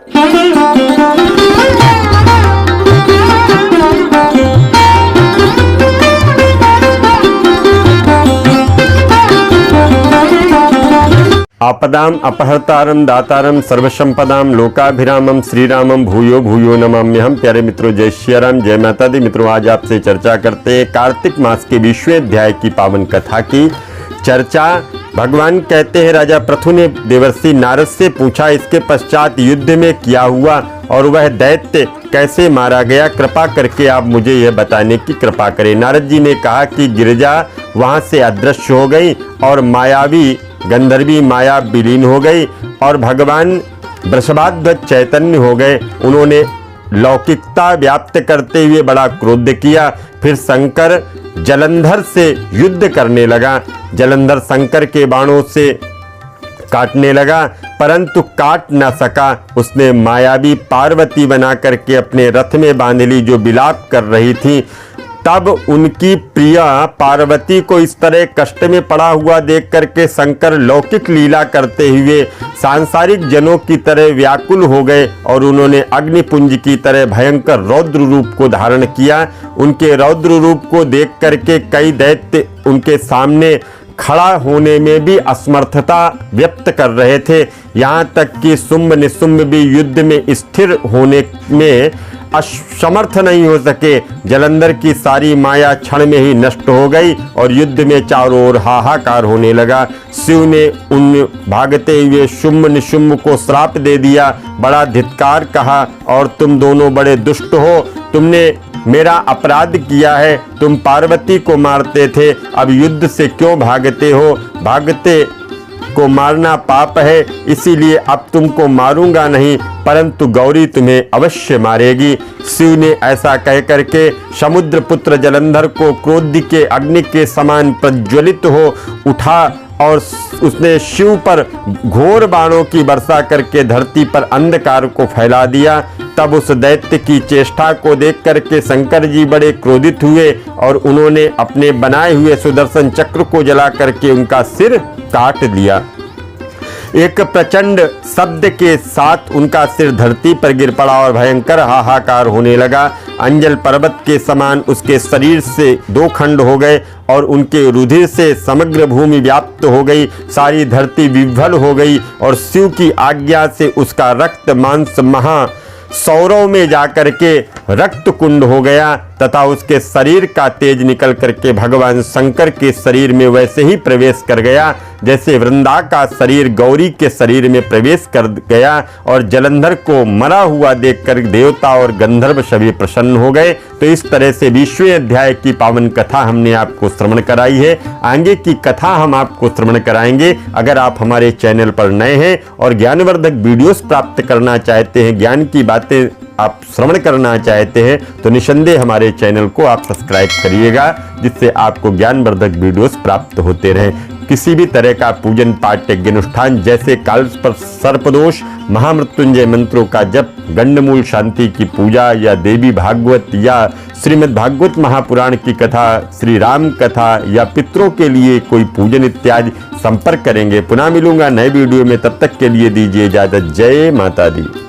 आपदाम अपहर्तारम दातारम सर्वसंपदाम लोकाभिरामम श्रीरामम भूयो भूयो नमाम्यहम। प्यारे मित्रों, जय श्री राम, जय माता दी। मित्रों, आज आपसे चर्चा करते हैं कार्तिक मास के 20वें अध्याय की पावन कथा की चर्चा। भगवान कहते हैं, राजा पृथु ने देवर्षि नारद से पूछा, इसके पश्चात युद्ध में क्या हुआ और वह दैत्य कैसे मारा गया, कृपा करके आप मुझे यह बताने की कृपा करें। नारद जी ने कहा कि गिरिजा वहां से अदृश्य हो गई और मायावी गंधर्वी माया विलीन हो गई और भगवान वृषभाध्वज चैतन्य हो गए। उन्होंने लौकिकता व्याप्त करते हुए बड़ा क्रोध किया। फिर शंकर जलंधर से युद्ध करने लगा। जलंधर शंकर के बाणों से काटने लगा, परंतु काट न सका। उसने मायावी पार्वती बना करके अपने रथ में बांध ली, जो विलाप कर रही थी। तब उनकी प्रिया पार्वती को इस तरह कष्ट में पड़ा हुआ देख करके शंकर लौकिक लीला करते हुए सांसारिक जनों की तरह व्याकुल हो गए और उन्होंने अग्निपुंज की तरह भयंकर रौद्र रूप को धारण किया। उनके रौद्र रूप को देख करके कई दैत्य उनके सामने खड़ा होने में भी असमर्थता व्यक्त कर रहे थे। यहाँ तक कि शुंभ निशुंभ भी युद्ध में स्थिर होने में असमर्थ नहीं हो सके। जलंधर की सारी माया क्षण में ही नष्ट हो गई और युद्ध में चारों ओर हाहाकार होने लगा। शिव ने उन भागते हुए शुंभ निशुंभ को श्राप दे दिया, बड़ा धिक्कार कहा, और तुम दोनों बड़े दुष्ट हो, तुमने मेरा अपराध किया है। तुम पार्वती को मारते थे, अब युद्ध से क्यों भागते हो? भागते को मारना पाप है, इसीलिए अब तुमको मारूंगा नहीं, परंतु गौरी तुम्हें अवश्य मारेगी। शिव ने ऐसा कह करके समुद्र पुत्र जलंधर को क्रोध के अग्नि के समान प्रज्वलित हो उठा और उसने शिव पर घोर बाणों की वर्षा करके धरती पर अंधकार को फैला दिया। तब उस दैत्य की चेष्टा को देख करके शंकर जी बड़े क्रोधित हुए और उन्होंने अपने बनाए हुए सुदर्शन चक्र को जला करके उनका सिर काट दिया। एक प्रचंड शब्द के साथ उनका सिर धरती पर गिर पड़ा और भयंकर हाहाकार होने लगा। अंजल पर्वत के समान उसके शरीर से दो खंड हो गए और उनके रुधिर से समग्र भूमि व्याप्त हो गई, सारी धरती विह्वल हो गई और शिव की आज्ञा से उसका रक्त मांस महा सौरों में जाकर के रक्त कुंड हो गया तथा उसके शरीर का तेज निकल करके भगवान शंकर के शरीर में वैसे ही प्रवेश कर गया जैसे वृंदा का शरीर गौरी के शरीर में प्रवेश कर गया। और जलंधर को मरा हुआ देखकर देवता और गंधर्व सभी प्रसन्न हो गए। तो इस तरह से 20वें अध्याय की पावन कथा हमने आपको श्रवण कराई है। आगे की कथा हम आपको श्रवण कराएंगे। अगर आप हमारे चैनल पर नए हैं और ज्ञानवर्धक वीडियोस प्राप्त करना चाहते हैं, ज्ञान की बातें आप श्रवण करना चाहते हैं, तो निसंदेह हमारे चैनल को आप सब्सक्राइब करिएगा, जिससे आपको ज्ञानवर्धक वीडियोस प्राप्त होते रहें। किसी भी तरह का पूजन पाठ यज्ञ अनुष्ठान जैसे काल सर्पदोष, महामृत्युंजय मंत्रों का जप, गंडमूल शांति की पूजा या देवी भागवत या श्रीमद् भागवत महापुराण की कथा, श्री राम कथा या पितरों के लिए कोई पूजन इत्यादि संपर्क करेंगे। पुनः मिलूंगा नए वीडियो में, तब तक के लिए दीजिए इजाजत। जय माता दी।